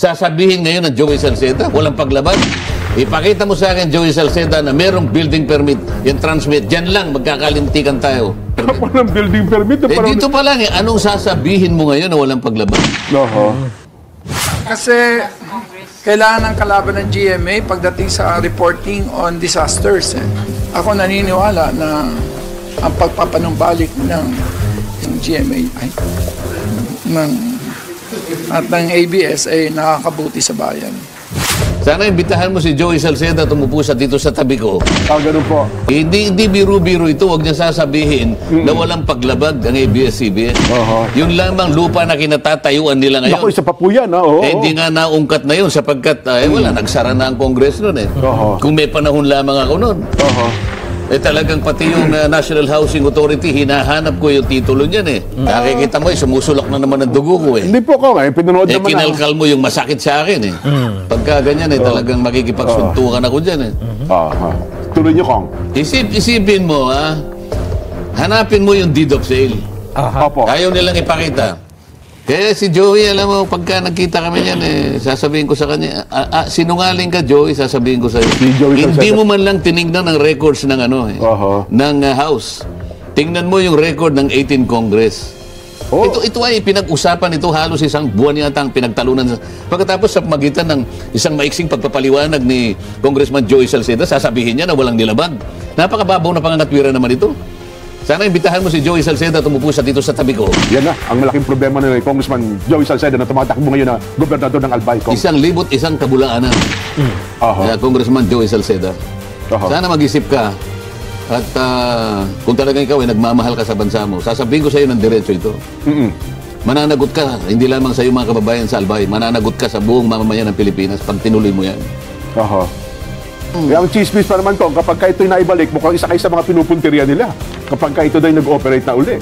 Sasabihin ngayon ng Joey Salceda, walang paglaban. Ipakita mo sa akin, Joey Salceda, na merong building permit, yung transmit, dyan lang, magkakalintikan tayo. Walang building permit. Dito pa lang, anong sasabihin mo ngayon na walang paglaban? Kasi kailangan ng kalaban ng GMA pagdating sa reporting on disasters. Ako naniniwala na ang pagpapanumbalik ng GMA at ng ABS ay nakakabuti sa bayan. Sana imbitahan mo si Joey Salceda tumupo dito sa tabi ko. Ganun po. Hindi biro-biro ito. Huwag niya sasabihin na walang paglabag ang ABS-CBN. Yun lamang lupa na kinatatayuan nila ngayon. Ako, isa pa po yan. Hindi nga naungkat na yun sapagkat wala, nagsara na ang Congress nun eh. Kung may panahon lamang ako nun. Talagang pati yung National Housing Authority, hinahanap ko yung titulo niyan eh. Nakikita mo sumusulok na naman ang dugo ko eh. Hindi po ko pinanood naman. Kinalkal mo yung masakit sa akin eh. Pagka ganyan talagang makikipagsuntukan ako dyan eh. Tuloy niyo, Kong. Isipin mo hanapin mo yung deed of sale. Ayaw nilang ipakita. Kaya si Joey, alam mo, pagka nagkita kami niyan, sasabihin ko sa kanya, sinungaling ka, Joey, sasabihin ko sa iyo. Hindi mo man lang tinignan ng records ng ng House. Tingnan mo yung record ng 18 Congress. Ito ay pinag-usapan ito halos isang buwan yata ang pinagtalunan. Pagkatapos sa magitan ng isang maiksing pagpapaliwanag ni Congressman Joey Salceda, sasabihin niya na walang nilabag. Napakababaw na pangangatwiran naman ito. Sana imbitahan mo si Joey Salceda tumupo dito sa tabi ko. Yan na, ang malaking problema ni Congressman Joey Salceda na tumatakbo ngayon na gobernador ng Albay. 1,1 kabulaanan. Congressman Joey Salceda. Sana mag-isip ka at kung talagang ikaw ay nagmamahal ka sa bansa mo, sasabihin ko sa iyo ng diretso ito. Mananagot ka, hindi lamang sa iyo mga kababayan sa Albay, mananagot ka sa buong mamamayan ng Pilipinas pag tinuloy mo yan. Ang chismis pa naman to, kapag ka ito'y naibalik, mukhang isa kayo sa mga pinupunteriya nila. Kapag ka ito dahil nag-operate na uli.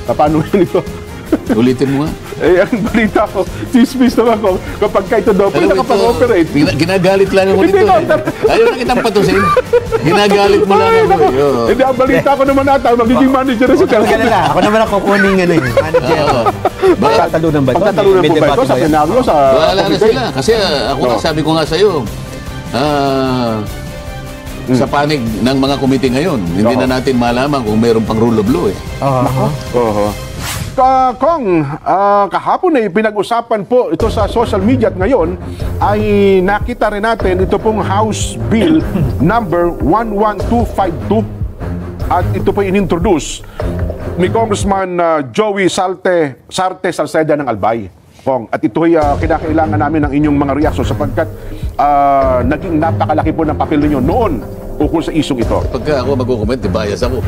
Paano yun ito? Ulitin mo nga. Ang balita ko, chismis naman ko, kapag ka ito daw, pwede nakapag-operate. Ginagalit lang ako nito. Ayaw na kitang patusin. Ginagalit mo lang ako. Hindi, ang balita ko naman ata, magiging manager sa Telcom. Ako naman ang kukunin manager. Pagtatalunan ba ito? Pagtatalunan po ba ito sa senaryo? Wala na sila. Kasi ako sabi ko nga sa iyo, sa panig ng mga komite ngayon, hindi na natin malaman kung mayroon pang rule of law eh. Kong, kahapon ay pinag-usapan po ito sa social media at ngayon ay nakita rin natin ito pong House Bill number 11252 at ito po inintroduce ni Congressman Joey Sarte Salceda ng Albay. Kong, at ito ay kinakailangan namin ng inyong mga reaksyon sapagkat naging napakalaki po ng papel ninyo noon ukol sa isong ito. Pagka ako mag-comment, bias ako.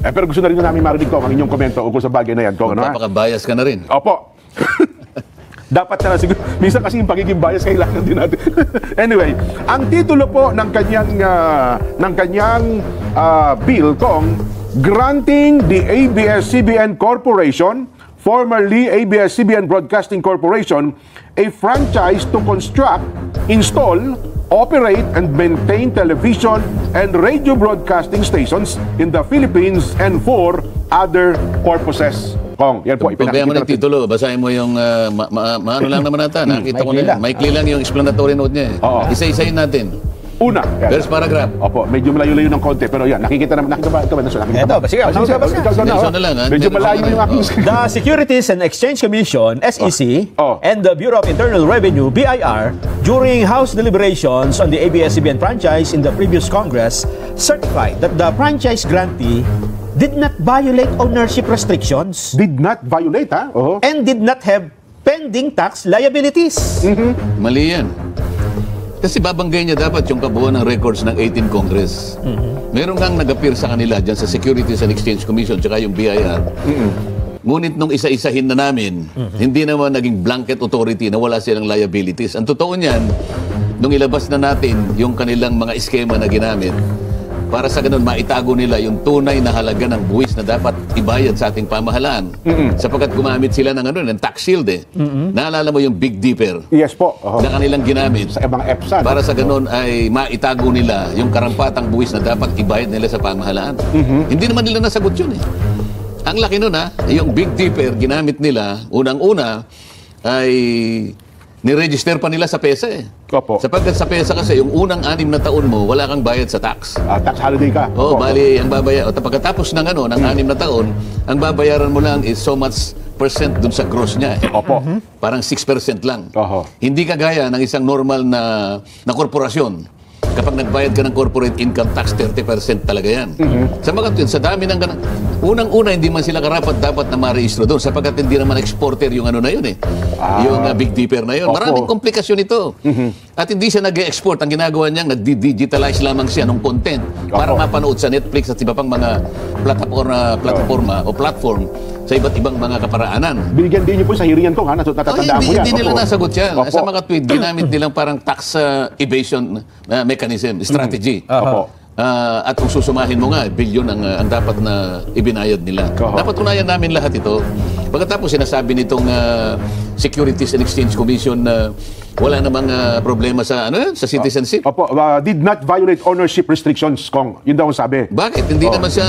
Pero gusto na rin namin marinig ko ang inyong komento ukol sa bagay na yan. Napaka-bias ka na rin. Opo. Dapat na siguro. Minsan kasi yung pagiging bias kailangan din natin. Anyway, ang titulo po ng kanyang bill, Kong, granting the ABS-CBN Corporation, formerly ABS-CBN Broadcasting Corporation, a franchise to construct, install, operate, and maintain television and radio broadcasting stations in the Philippines and for other purposes. Kong, yan po. Pagkaya mo ng titulo, basahin mo yung, maano lang naman ata, nakita ko na, maikli lang yung explanatory note niya eh. Isa-isayin natin. Una. First paragraph. Opo, medyo malayo-layo ng konti, pero yan, nakikita naman, nakita ba? Ito ba? Sige, medyo malayo yung aking screen. The Securities and Exchange Commission, SEC, and the Bureau of Internal Revenue, BIR, during House deliberations on the ABS-CBN franchise in the previous Congress, certified that the franchise grantee did not violate ownership restrictions. Did not violate, ha? And did not have pending tax liabilities. Mali yan. Kasi babanggay niya dapat yung kabuuan ng records ng 18 Congress. Meron kang nag-appear sa kanila dyan sa Securities and Exchange Commission tsaka yung BIR. Ngunit nung isa-isahin na namin, hindi naman naging blanket authority na wala silang liabilities. Ang totoo niyan, nung ilabas na natin yung kanilang mga eskema na ginamit, para sa ganun, maitago nila yung tunay na halaga ng buwis na dapat ibayad sa ating pamahalaan. Sapagkat gumamit sila ng tax shield eh. Naalala mo yung Big Dipper? Yes po. Na kanilang ginamit. Sa ibang EPSA. Para sa ganun ay maitago nila yung karampatang buwis na dapat ibayad nila sa pamahalaan. Hindi naman nila nasagot yun eh. Ang laki nun yung Big Dipper ginamit nila, unang-una, ay niregister pa nila sa PESA eh. Opo. Sapagkat sa PESA kasi, yung unang 6 na taon mo, wala kang bayad sa tax. Tax holiday ka. Oo, Opo. bali, ang babayaran. Pagkatapos ng 6 na taon, ang babayaran mo lang is so much percent dun sa gross niya. Opo. Parang 6% lang. Oho. Hindi kagaya ng isang normal na korporasyon. Kapag nagbayad ka ng corporate income tax, 30% talaga yan. Sa mga yun, sa dami ng ganang, unang-una, hindi man sila karapat dapat na marehistro doon sapagkat hindi naman exporter yung ano na yun eh. Yung Big Dipper na yun. Opo. Maraming komplikasyon ito. At hindi siya nag-export. Ang ginagawa niya, nag-digitalize lamang siya ng content para mapanood sa Netflix at iba pang mga platforma o platform sa iba't ibang mga kaparaanan. Binigyan din niyo po sa hiringan ko, ha? Natatandaan mo yan. Hindi nila nasagot yan. Opo. Sa mga tweet, ginamit nilang parang tax evasion mechanism, strategy. Opo. At kung susumahin mo nga, bilyon ang dapat na ibinayad nila. Oho. Dapat unayan namin lahat ito. Pagkatapos sinasabi nitong Securities and Exchange Commission na wala namang problema sa sa citizenship. Opo, did not violate ownership restrictions, Kong. Yun daw ang sabi. Bakit? Hindi naman siya,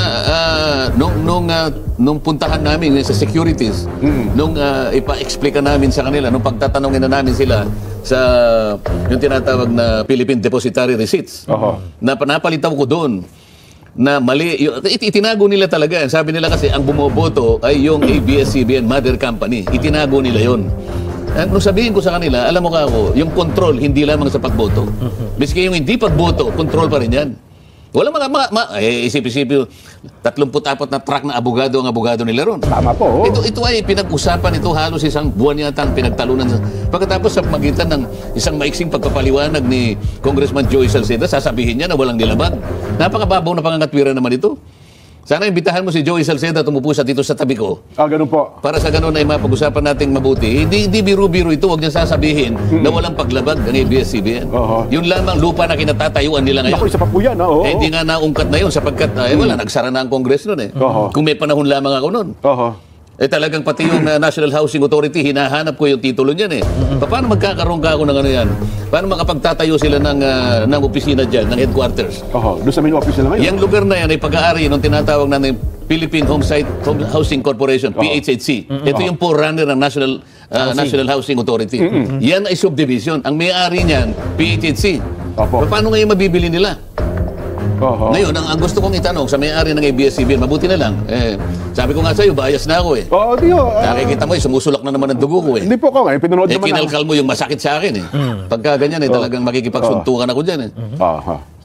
nung puntahan namin sa securities, nung ipa-explica namin sa kanila, nung pagtatanungin na namin sila sa yung tinatawag na Philippine Depositary Receipts, napalitaw ko doon na mali, itinago nila talaga. Sabi nila kasi ang bumoboto ay yung ABS-CBN mother company. Itinago nila yon. Nung sabihin ko sa kanila, alam mo ka ako, yung control hindi lamang sa pagboto. Miski yung hindi pagboto, control pa rin yan. Wala isip-isip 34 na truck na abogado ang abogado nila ron. Tama po. Ito ay pinag-usapan ito halos isang buwan yata ang pinagtalunan. Pagkatapos sa magitan ng isang maiksing pagpapaliwanag ni Congressman Joey Salceda, sasabihin niya na walang nilabag. Napakababaw na pangangatwiran naman ito. Sana imbitahan mo si Joey Salceda tumupo siya dito sa tabi ko. Ganun po. Para sa ganun ay mapag-usapan nating mabuti. Hindi biro-biro ito. Huwag niya sasabihin na walang paglabag ng ABS-CBN. Yun lamang lupa na kinatatayuan nila ngayon. Naku, isa pa po yan. Hindi nga naungkat na yun sapagkat wala, nagsara na ang Congress nun eh. Kung may panahon lamang ako nun. Talagang pati yung National Housing Authority, hinahanap ko yung titulo niyan eh. Paano magkakaroon ka ako ng ano yan? Paano makapagtatayo sila ng opisina dyan, ng headquarters? Doon sa main office nila ngayon. Yung lugar na yan ay pag-aari ng tinatawag na Philippine Home Housing Corporation, PHHC. Ito yung forerunner ng National Housing Authority. Yan ay subdivision. Ang may-ari niyan, PHHC. Paano ngayon mabibili nila? Ngayon, ang gusto kong itanong sa may-ari ng ABS-CBN, mabuti na lang. Sabi ko nga sa'yo, bias na ako eh. Nakikita mo, sumusulak na naman ang dugo ko eh. Hindi po ko, pinanood naman kinalkal mo yung masakit sa akin eh. Pagka ganyan eh, talagang makikipagsuntukan ako dyan eh.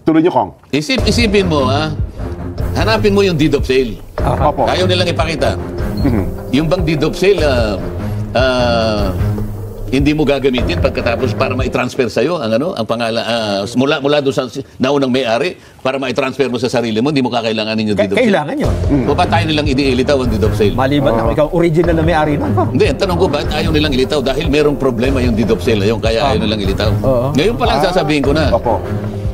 Tuloy niyo, Kong. Isipin mo hanapin mo yung deed of sale. Ayaw nilang ipakita. Yung bang deed of sale, hindi mo gagamitin pagkatapos para ma-transfer sa iyo ang pangalan mula doon sa naunang may-ari para ma-transfer mo sa sarili mo, hindi mo kakailanganin yung deed of sale. Kailangan yun. O ba tayo nilang iniilitaw ang deed of sale? Maliban na ikaw original na may-ari nun. Hindi, ang tanong ko, bakit ayaw nilang ilitaw? Dahil merong problema yung deed of sale na yun, kaya ayaw nilang ilitaw. Ngayon pa lang sasabihin ko na.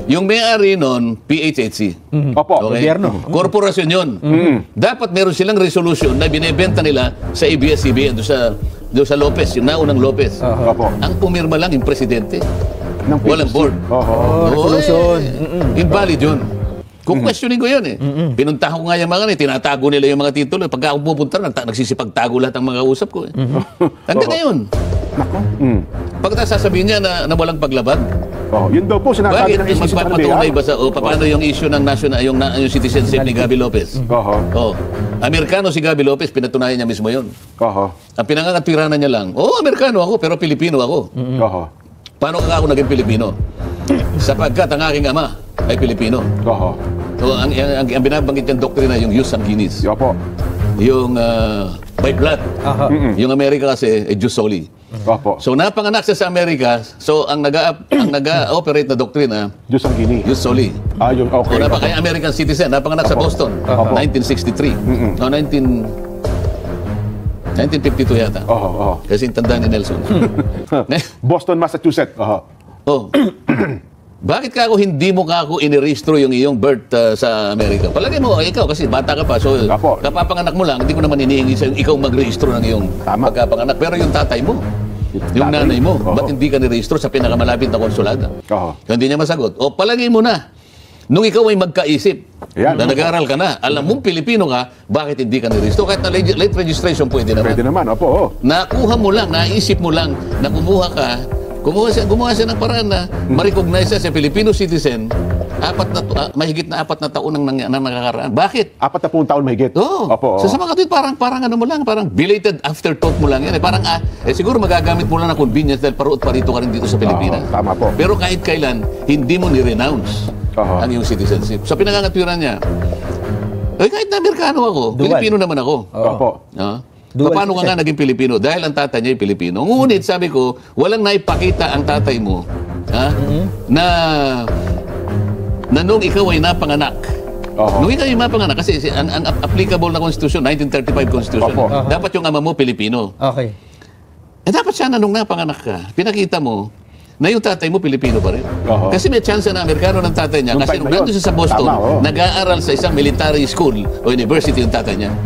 Yung may-ari nun, PHHC. Gobyerno. Korporasyon yun. Dapat meron silang resolution na binebenta nila sa ABS-CBN doon sa Lopez, yung naunang Lopez. Ang pumirma lang yung presidente. Walang board. Resolution. Invalid yun. Kung questioning ko yun eh. Pinuntahan ko nga yung mga tinatago nila yung mga titulo. Pagka ako pupunta, nagsisipagtago lahat ang mga usap ko eh. Hanggang ngayon. Pagkatapos sasabihin niya na walang paglabag. Yun daw po sinasabi ng SEC sa magpapatunay ba sa paano yung issue ng national yung citizenship ni Gabby Lopez? Amerikano si Gabby Lopez, pinatunayan niya mismo yun. Ang pinangangatwiranan niya lang, Amerikano ako pero Pilipino ako. Paano ka ako naging Pilipino? Sapagkat ang aking ama ay Pilipino. So ang binabanggit niyang doktrina yung jus sanguinis. Yung by blood. Yung Amerika kasi ay jus soli. So napanganak siya sa Amerika, so ang nag-operate na doktrina, jus sanguinis. Jus soli. Okay. Kaya American citizen, napanganak sa Boston, 1963. No, 1952 yata. Kasi yung tanda ni Nelson. Boston, Massachusetts. Bakit ka ako hindi mo ka ako inirehistro yung iyong birth sa Amerika? Palagay mo, ikaw kasi bata ka pa, so kapapanganak mo lang, hindi ko naman hinihingi sa'yo ikaw mag-rehistro ng iyong pagkapanganak. Pero yung tatay mo, yung nanay mo, ba't hindi ka nirehistro sa pinakamalapit na konsulada? Hindi niya masagot. O palagay mo na, nung ikaw ay magkaisip Yan. na nag-aaral ka na, alam mong Pilipino ka, bakit hindi ka nirehistro? Kahit na late registration pwede naman. Pwede naman, opo. Nakuha mo lang, naisip mo lang na gumawa siya ng paraan na ma-recognize siya sa Filipino citizen, mahigit na 4 na taon nang nakakaraan. Bakit? 40 taon mahigit. Oo. Opo. Sa mga kapatid, parang ano mo lang, parang belated afterthought mo lang yan. Parang, siguro magagamit mo lang na convenience dahil paruot parito ka rin dito sa Pilipinas. Tama po. Pero kahit kailan, hindi mo ni-renounce ang iyong citizenship. Sa pinangangaturan niya, kahit na Amerikano ako, Pilipino naman ako. Opo. Paano ka nga naging Pilipino? Dahil ang tatay niya ay Pilipino. Ngunit, sabi ko, walang naipakita ang tatay mo na nung ikaw ay napanganak. Nung ikaw ay napanganak, kasi ang applicable na Constitution, 1935 Constitution, dapat yung ama mo Pilipino. Okay. Dapat sana nung napanganak ka, pinakita mo na yung tatay mo Pilipino pa rin. Kasi may chance na Amerikano ng tatay niya. Kasi nung nandun siya sa Boston, nag-aaral sa isang military school o university yung tatay niya.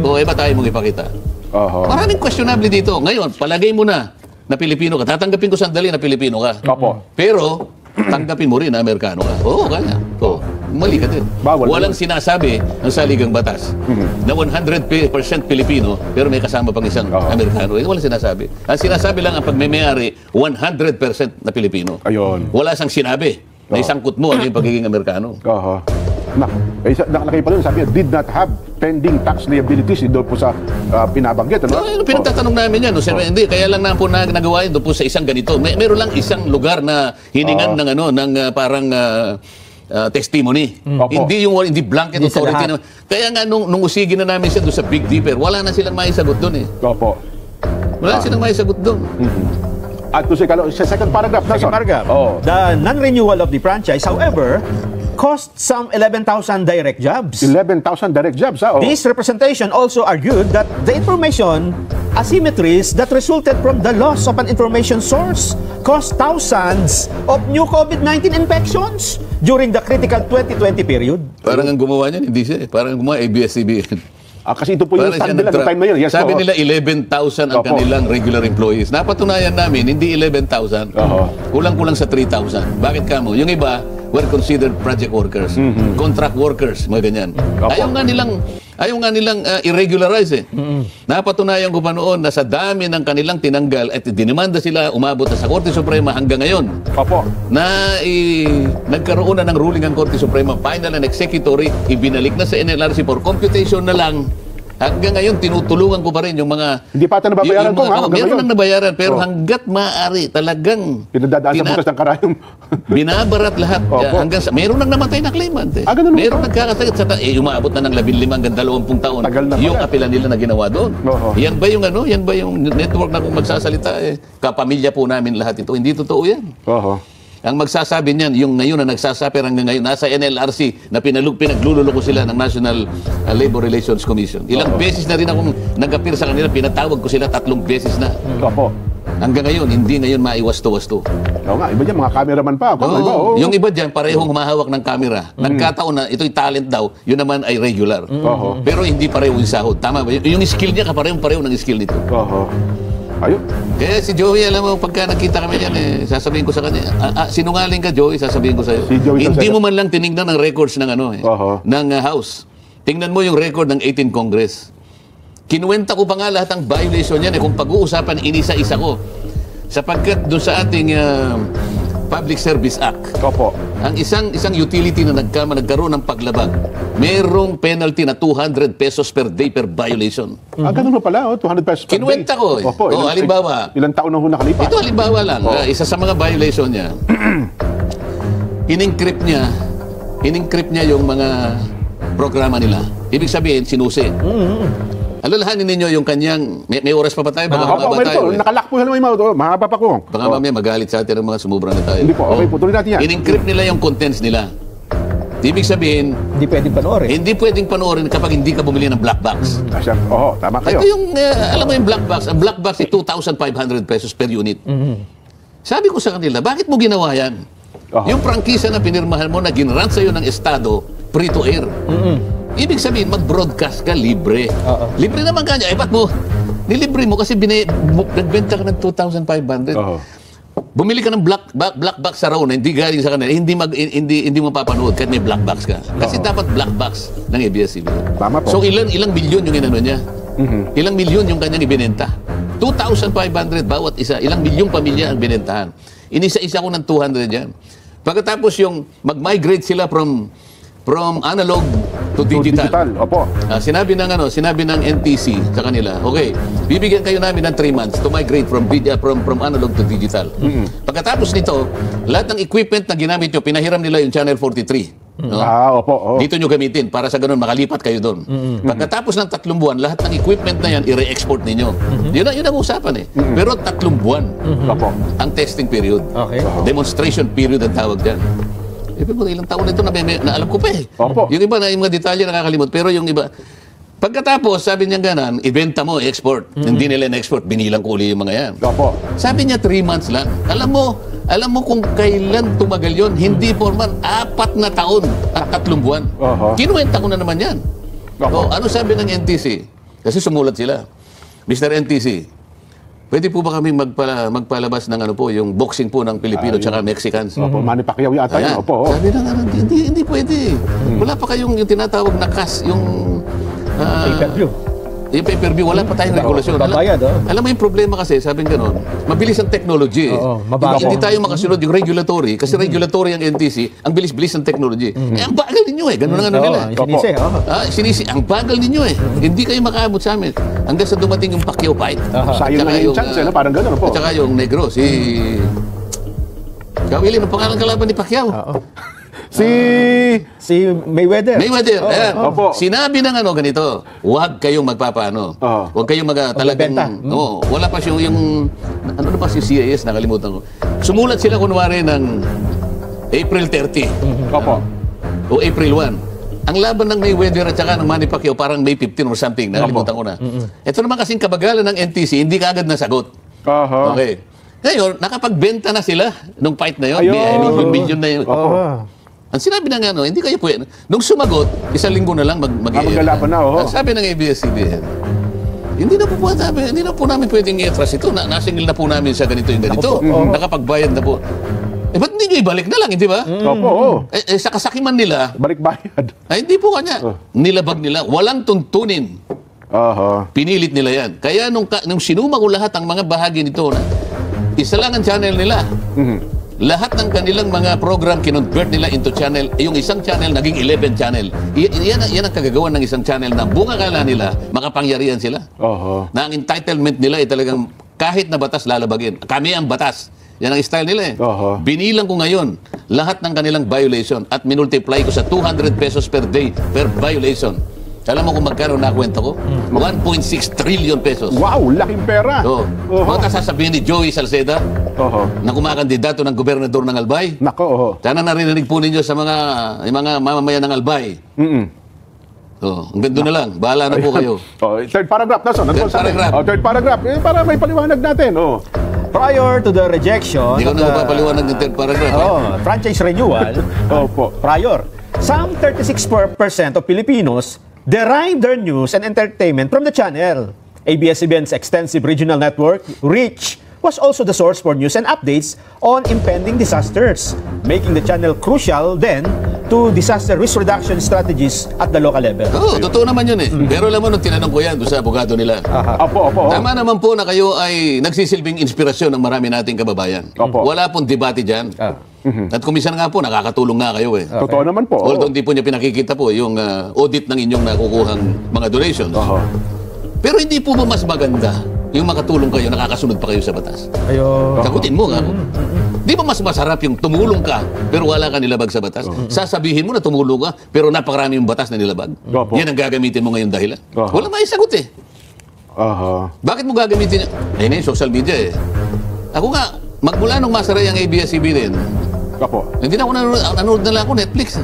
O ba tayo mong ipakita? Maraming questionable dito. Ngayon, palagay mo na Pilipino ka. Tatanggapin ko sandali na Pilipino ka. Pero, tanggapin mo rin na Amerikano ka. Oo, kaya. Mali ka din. Walang sinasabi ng saligang batas na 100% Pilipino pero may kasama pang isang Amerikano. Walang sinasabi. Ang sinasabi lang ang pagmemayari 100% na Pilipino. Ayun. Wala siyang sinabi na isangkot mo ang yung pagiging Amerikano. Nakalagay pa rin, sabi niya, did not have pending tax liabilities doon po sa pinabanggit. Pinagtatanong namin yan. Hindi, kaya lang na po nagawa yun doon po sa isang ganito. Meron lang isang lugar na hiningan ng parang testimony. Hindi blanket authority. Kaya nga nung usigin na namin siya doon sa Big Dipper, wala na silang maisagot doon eh. Wala silang maisagot doon. At sa second paragraph. The non-renewal of the franchise, however, cost some 11,000 direct jobs. 11,000 direct jobs, This representation also argued that the information asymmetries that resulted from the loss of an information source caused thousands of new COVID-19 infections during the critical 2020 period. Parang ang gumawa niyan, hindi siya. Parang gumawa ABS-CBN. Kasi ito po yung stand nila noong time na yun. Yes, sabi nila 11,000 ang kanilang regular employees. Napatunayan namin, hindi 11,000. Kulang-kulang sa 3,000. Bakit kamo? Yung iba were considered project workers, contract workers, mga ganyan. Ayaw nga nilang irregularize eh. Napatunayan ko pa noon na sa dami ng kanilang tinanggal at dinimanda sila, umabot na sa Korte Suprema hanggang ngayon. Na nagkaroon na ng ruling ang Korte Suprema, final and executory, ibinalik na sa NLRC for computation na lang. Hanggang ngayon, tinutulungan ko pa rin yung mga... Hindi pa ito nababayaran ko, meron nang nabayaran, pero hanggat maaari, talagang... Pinadadaan sa bukas ng karayong... binabarat lahat. Hanggang sa... Meron nang namatay na claimant eh. Meron nagkakasakit sa... umabot na ng 15 hanggang 20 taon. Yung apela nila na ginawa doon. Yan ba yung Yan ba yung network na kung magsasalita eh? Kapamilya po namin lahat ito. Hindi totoo yan. Ang magsasabi niyan, yung ngayon na nagsasabi hanggang ngayon, nasa NLRC na pinaglululoko sila ng National Labor Relations Commission. Ilang beses na rin akong nag-appear sa kanila, pinatawag ko sila 3 beses na. Hanggang ngayon, hindi ngayon maiwasto-wasto. Iba dyan, mga cameraman pa. Yung iba dyan, parehong humahawak ng camera. Nagkataon na, ito'y talent daw, yun naman ay regular. Pero hindi pareho yung sahod. Tama ba? Yung skill niya, kapareho ng skill nito. Ayun. Kaya si Joey, alam mo, pagka nakita kami yan, sasabihin ko sa kanya, sinungaling ka, Joey, sasabihin ko sa'yo. Hindi mo man lang tinignan ng records ng ng House. Tingnan mo yung record ng 18th Congress. Kinuwenta ko pa nga lahat ng violation yan kung pag-uusapan, inisa-isa ko. Sapagkat doon sa ating Public Service Act, ang isang utility na nagkaroon ng paglabag, merong penalty na 200 pesos per day per violation. Ganun pala, 200 pesos per day. Kinuwenta ko. Halimbawa. Ilang taon na nakalipas? Ito halimbawa lang. Isa sa mga violation niya, in-encrypt niya yung mga programa nila. Ibig sabihin, sinusi. Alalahanin ninyo yung kanyang... May oras pa ba tayo? Nakalak po naman yung mahaba pa ko. Baka mamaya magalit sa atin ang mga sumubra na tayo. Hindi po. Okay po, tuloy natin yan. In-encrypt nila yung contents nila. Ibig sabihin... Hindi pwedeng panoorin. Hindi pwedeng panoorin kapag hindi ka bumili ng black box. Tama kayo. Ito yung... alam mo yung black box. Ang black box ay 2,500 pesos per unit. Sabi ko sa kanila, bakit mo ginawa yan? Yung prangkisa na pinirmahan mo na ginrant sa'yo ng Estado, free to air. Ibig sabihin, mag-broadcast ka libre. Libre naman kanya. Ba't mo? Nilibre mo kasi nagbenta ka ng 2,500. Bumili ka ng black box sa raw na hindi galing sa kanila, hindi mo papanood kahit may black box ka. Kasi dapat black box ng ABS-CBN. Tama po. So ilang milyon yung inano niya? Ilang milyon yung kanyang ibinenta? 2,500 bawat isa. Ilang milyong pamilya ang binentahan. Inisa-isa ko ng 200 yan. Pagkatapos yung mag-migrate sila from analog to digital. Opo. Sinabi ng NTC sa kanila, okay, bibigyan kayo namin ng 3 months to migrate from analog to digital. Pagkatapos nito, lahat ng equipment na ginamit nyo, pinahiram nila yung Channel 43. No? Opo. Dito nyo gamitin para sa ganun makalipat kayo doon. Pagkatapos ng 3 buwan, lahat ng equipment na yan i-re-export ninyo. Yun ang usapan eh. Pero 3 buwan ang testing period. Okay. Demonstration period ang tawag dyan. Pero ilang taon na ito na alam ko pa eh. Opo. Yung iba na yung mga detalye nakakalimot. Pero yung iba, pagkatapos sabi niya ganan, ibenta mo, export. Hindi nila na-export, binilang ko uli yung mga yan. Opo. Sabi niya 3 months lang. Alam mo kung kailan tumagal yon? Hindi formal, 4 na taon at 3 buwan. Kinuwenta ko na naman yan. So, ano sabi ng NTC? Kasi sumulat sila. Mr. NTC, pwede po ba kami magpalabas ng yung boxing po ng Pilipino tsaka Mexicans? Opo, Manny Pacquiao yata yun. Opo. Sabi na hindi pwede. Wala pa kayong yung tinatawag na CAS, yung Pay-per-view. Yung pay-per-view, wala pa tayong regulasyon. Alam mo yung problema kasi, sabi gano'n, mabilis ang technology. Hindi tayo makasunod yung regulatory, kasi regulatory ang NTC, ang bilis-bilis ng technology. Ang bagal ninyo eh, gano'n ang nila. Sinisi, ang bagal ninyo eh. Hindi kayo makaabot sa amin. Hanggang sa dumating yung Pacquiao fight. Sayang na yung chance, parang gano'n po. At saka yung negro, si Kawili, ang pangalan kalaban ni Pacquiao. Si Mayweather. Ayan. Sinabi ng ganito, huwag kayong magpapaano. Huwag kayong talagang, wala pa siya yung, ano na pa si CIS, nakalimutan ko. Sumulat sila kunwari ng April 30. O April 1. Ang laban ng Mayweather at saka ng Manny Pacquiao parang May 15 or something, nakalimutan ko na. Ito naman kasing kabagalan ng NTC, hindi kaagad nasagot. Okay. Ngayon, nakapagbenta na sila nung fight na yun. Milyon na yun. Ang sinabi na hindi kayo pwede. Nung sumagot, 1 linggo na lang mag-iilapan na. Ang sabi ng ABS-CBN, hindi na po namin pwedeng i-atras ito. Nasingil na po namin sa ganito yung ganito. Nakapagbayad na po. Ba't hindi nyo ibalik na lang, hindi ba? Sa kasakiman nila, balik bayad. Ay, hindi po kanya. Nilabag nila. Walang tuntunin. Pinilit nila yan. Kaya nung sinuma ko lahat ang mga bahagi nito, isa lang ang channel nila. Lahat ng kanilang mga program kinonvert nila into channel. Yung isang channel naging 11 channel. Yan ang kagagawan ng isang channel na bunga kala nila makapangyarihan sila. Na ang entitlement nila ay talagang kahit na batas lalabagin. Kami ang batas. Yan ang style nila eh. Binilang ko ngayon lahat ng kanilang violation at minultiply ko sa 200 pesos per day per violation. Alam mo kung magkano nakwenta ko? 1.6 trillion pesos. Wow, laking pera. Mga sasabihin ni Joey Salceda na kumakandidato ng gobernador ng Albay. Nako, Sana narinig po ninyo sa mga mamamayan ng Albay. Ang ganda na lang. Bahala na po kayo. Third paragraph, Nelson. Third paragraph. Para may paliwanag natin. Prior to the rejection... Hindi ko na mapapaliwanag ng third paragraph. Franchise renewal. Prior. Some 36% of Filipinos derive their news and entertainment from the channel. ABS-CBN's extensive regional network, REACH, was also the source for news and updates on impending disasters, making the channel crucial then to disaster risk reduction strategies at the local level. Totoo naman yun eh. Pero alam mo, nung tinanong ko yan doon sa abogado nila, tama naman po na kayo ay nagsisilbing inspirasyon ng marami nating kababayan. Wala pong debate dyan. At kumisan nga po, nakakatulong nga kayo eh. Totoo naman po. Although hindi po niya pinakikita po yung audit ng inyong nakukuhang mga donations. Pero hindi po ba mas maganda yung makatulong kayo, nakakasunod pa kayo sa batas? Sagutin mo nga. Di ba mas masarap yung tumulong ka pero wala ka nilabag sa batas? Sasabihin mo na tumulong ka pero napakarami yung batas na nilabag. Yan ang gagamitin mo ngayon dahilan. Wala maisagot eh. Bakit mo gagamitin? Ayun yung social media eh. Ako nga, magmula nung masaray ang ABS-CBN, hindi na ako nanonood na lang ako Netflix.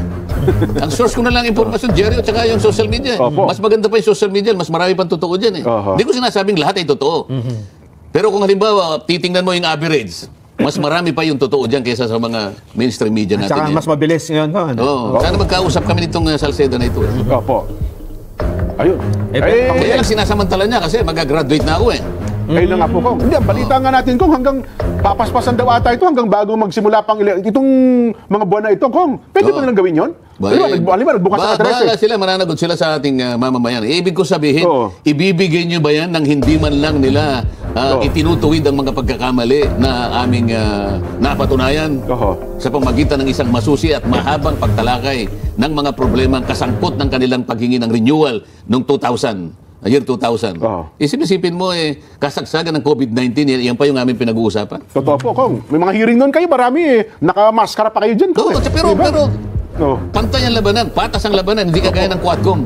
Ang source ko na lang impormasyon, Jerry, at saka yung social media. Mas maganda pa yung social media, mas marami pang totoo dyan eh. Hindi ko sinasabing lahat ay totoo. Pero kung halimbawa, titingnan mo yung average, mas marami pa yung totoo dyan kaysa sa mga mainstream media natin. Saka mas mabilis yun. Sana magkausap kami nitong Salceda na ito. Ayun. Kaya lang sinasamantala niya kasi mag-graduate na ako eh. Ayun na nga po, Kong. Hindi, ang balita nga natin, Kong, hanggang papaspasan daw ata ito hanggang bago magsimula pang itong mga buwan na ito, Kong. Pwede ba nilang gawin yun? Nagbukas sa address. Bahala sila, mananagot sila sa ating mamamayan. Ibig ko sabihin, ibibigay nyo ba yan nang hindi man lang nila itinutuwid ang mga pagkakamali na aming napatunayan sa pamagitan ng isang masusi at mahabang pagtalakay ng mga problemang kasangkot ng kanilang paghingi ng renewal noong 2000. Year 2000. Isipin mo kasagsagan ng COVID-19, yan pa yung aming pinag-uusapan. Totoo po, Kong. May mga hearing noon kayo, marami nakamaskara pa kayo dyan, Kong. Pero pantay ang labanan, patas ang labanan, hindi kagaya ng Quadcom.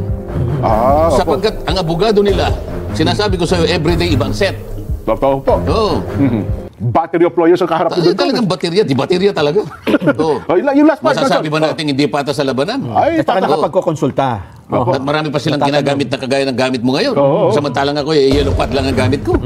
Sapagkat ang abogado nila, sinasabi ko sa iyo, everyday ibang set. Totoo po. Battery of lawyers ang kaharap doon. Talagang baterya, di baterya talaga. Yung last part, masasabi ba natin hindi patas sa labanan? At saka nakapagkukonsulta. At marami pa silang ginagamit na kagaya ng gamit mo ngayon. Samantalang ako, yellow pad lang ang gamit ko.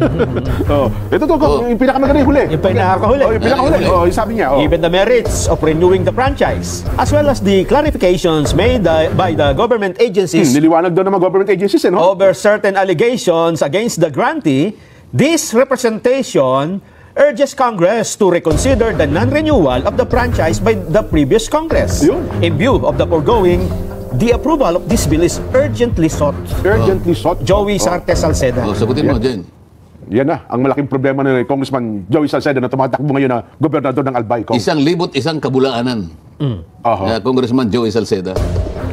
Ito to, yung pinakamagaling huli. Yung pinakahuli. Yung pinakahuli. Yung sabi niya. Given the merits of renewing the franchise, as well as the clarifications made by the government agencies niliwanag doon ng mga government agencies, over certain allegations against the grantee, this representation urges Congress to reconsider the non-renewal of the franchise by the previous Congress. In view of the foregoing, the approval of this bill is urgently sought. Urgently sought? Joey Sarte Salceda. Sagutin mo, Jen. Yan na, ang malaking problema ni Congressman Joey Salceda na tumatakbo ngayon na gobernador ng Albay. 1,000 kabulaanan. Congressman Joey Salceda.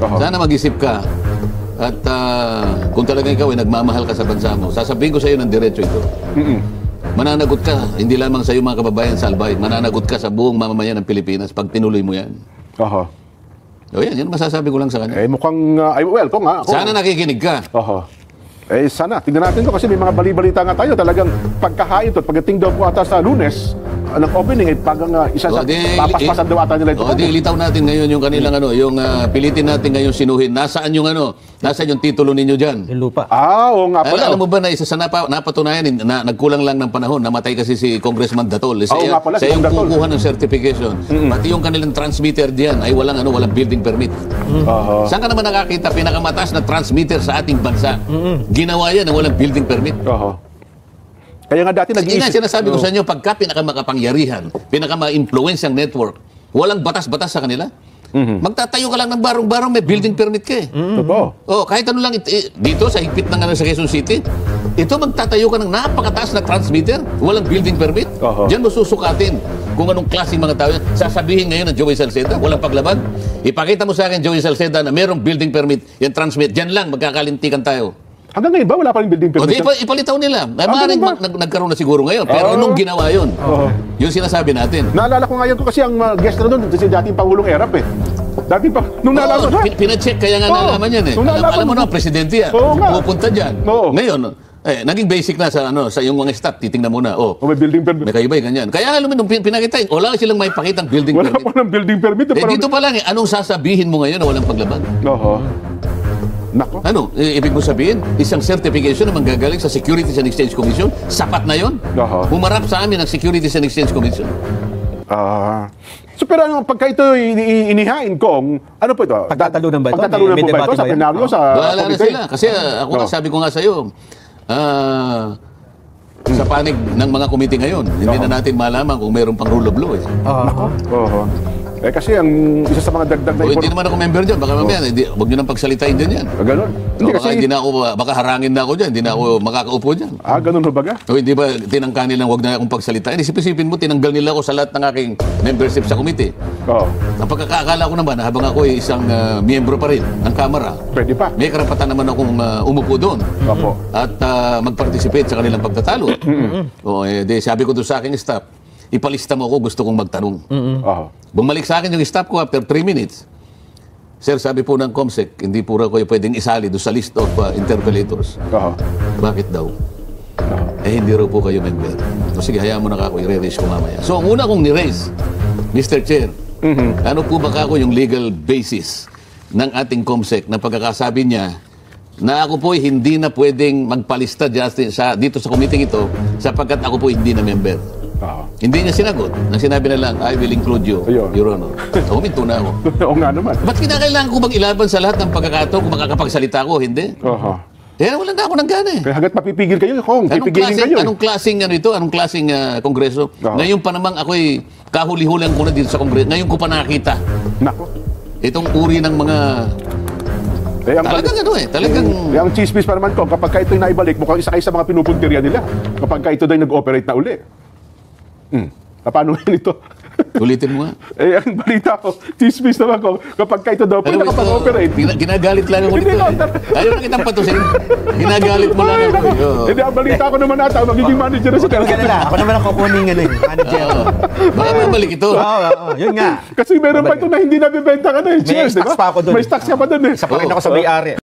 Sana mag-isip ka at kung talaga ikaw ay nagmamahal ka sa bansa mo, sasabihin ko sa iyo ng diretso ito. Mananagot ka, hindi lamang sa iyo mga kababayan sa Albay, mananagot ka sa buong mamamayan ng Pilipinas pag tinuloy mo yan. Yan masasabi ko lang sa kanya. Mukhang, well, Kong ha. Sana nakikinig ka. Sana, tingnan natin to kasi may mga bali-balita nga tayo talagang pagkahain to at pagdating daw po ata sa Lunes ng opening ay pagang isa sa papaspasan daw ata nila ito. Ilitaw natin ngayon yung kanilang yung pilitin natin ngayon sinuhin. Nasaan yung nasaan yung titulo ninyo diyan? Yung lupa. Oo nga pala. Alam mo ba na isa sa napatunayan na nagkulang lang ng panahon, namatay kasi si Congressman Datol. Sa yung kukuha ng certification. Pati yung kanilang transmitter diyan ay walang building permit. Saan ka naman nakakita pinakamataas na transmitter sa ating bansa? Ginawa yan ng walang building permit. Kaya nga dati nag-iisip. Sinasabi ko sa inyo, pagka pinakamakapangyarihan, pinakama-influensyang network, walang batas-batas sa kanila. Magtatayo ka lang ng barong-barong, may building permit ka eh. Kahit ano lang, dito sa higpit ng sa Quezon City, ito magtatayo ka ng napakataas na transmitter, walang building permit. Diyan mo susukatin kung anong klaseng mga tao yan. Sasabihin ngayon ng Joey Salceda, walang paglaban. Ipakita mo sa akin, Joey Salceda, na mayroong building permit, yung transmit. Diyan lang, magkakalintikan tayo. Hanggang ngayon ba? Wala pa rin building permit? Ipalitaw nila. Maaaring nagkaroon na siguro ngayon. Pero nung ginawa yun, yung sinasabi natin. Naalala ko ngayon ko kasi ang guest na doon, si dating Pangulong Erap eh. Dati pa, nung nalaman ha? Pinacheck, kaya nga nalaman yan eh. Alam mo na, presidente yan. Pupunta dyan. Ngayon, naging basic na sa yung mga staff, titingnan mo na. May building permit. May kaibay, ganyan. Kaya alam mo, nung pinakita, wala silang may pakitang building permit. Wala pa ng building permit. Dito pa lang anong sasabihin mo ngayon na walang paglaban? Nako. Ibig mo sabihin, isang certification na manggagaling sa Securities and Exchange Commission, sapat na yon? Humarap sa amin ang Securities and Exchange Commission. So pero pagka ito inihain, Kong, ano po ito? Pagtatalunan ba ito? Pagtatalunan po ba ito sa plenaryo? Wala na sila. Kasi ako sabi ko nga sa iyo, sa panig ng mga komite ngayon, hindi na natin malaman kung mayroon pang rule of law. Kasi ang isa sa mga dagdag na hindi naman ako member dyan. Baka mamaya, huwag nyo nang pagsalitain din yan. Ganon? Baka harangin na ako dyan. Hindi na ako makakaupo dyan. Ganon ho baga? Hindi ba tinangka nilang huwag na akong pagsalitain? Isipin mo, tinanggal nila ako sa lahat ng aking membership sa komite. Ang pagkakakala ko naman, habang ako ay isang miyembro pa rin ng Kamara, pwede pa. May karapatan naman akong umupo doon. At mag-participate sa kanilang pagtatalo. Sabi ko doon sa aking staff, ipalista mo ako, gusto kong magtanong. Bumalik sa akin yung staff ko after 3 minutes. Sir, sabi po ng COMSEC, hindi po kayo pwedeng isali doon sa list of interpellators. Bakit daw? Hindi raw po kayo member. Sige, hayaan mo na ako, i-raise ko mamaya. So, ang una kong ni-raise, Mr. Chair, ano po ba ako yung legal basis ng ating COMSEC na pagkakasabi niya na ako po hindi na pwedeng magpalista dito sa committee ito sapagkat ako po hindi na member. Hindi niya sinagot. Nang sinabi na lang, I will include you, Your Honor. Huminto na ako. Oo nga naman. Ba't kinakailangan ko bang ilaban sa lahat ng pagkakataon kung makakapagsalita ko? Hindi. wala na ako ng gana eh. Kaya hanggat mapipigil kayo, Kong, pipigilin kayo. Anong klaseng ano ito? Anong klaseng kongreso? Ngayon pa namang ako'y kahuli-hulan ko na dito sa kongreso. Ngayon ko pa nakita. Nako. Itong uri ng mga... talagang ano eh. Talagang... Ang chismis pa naman, Kong, kapag ka ito'y naibalik, mukhang isa kayo sa mga pinupuntirya nila. Kapag ka ito daw nag-operate na uli. Paano ngayon ito? Ulitin mo nga. Ang balita ko, chismis naman, Kong, kapag ka ito daw pwede nakapag-operate. Ginagalit lang ako nito. Ayaw na kitang patusin. Ginagalit mo lang ako. Hindi, ang balita ko naman ata, magiging manager na sa Kanila, ako naman ang kukunin nga manager. Baka mabalik ito. Yun nga. Kasi meron pa ito na hindi nabibenta ka na eh. May stocks pa ako doon. May stocks ka pa doon eh. Isa pa rin ako sa may-ari.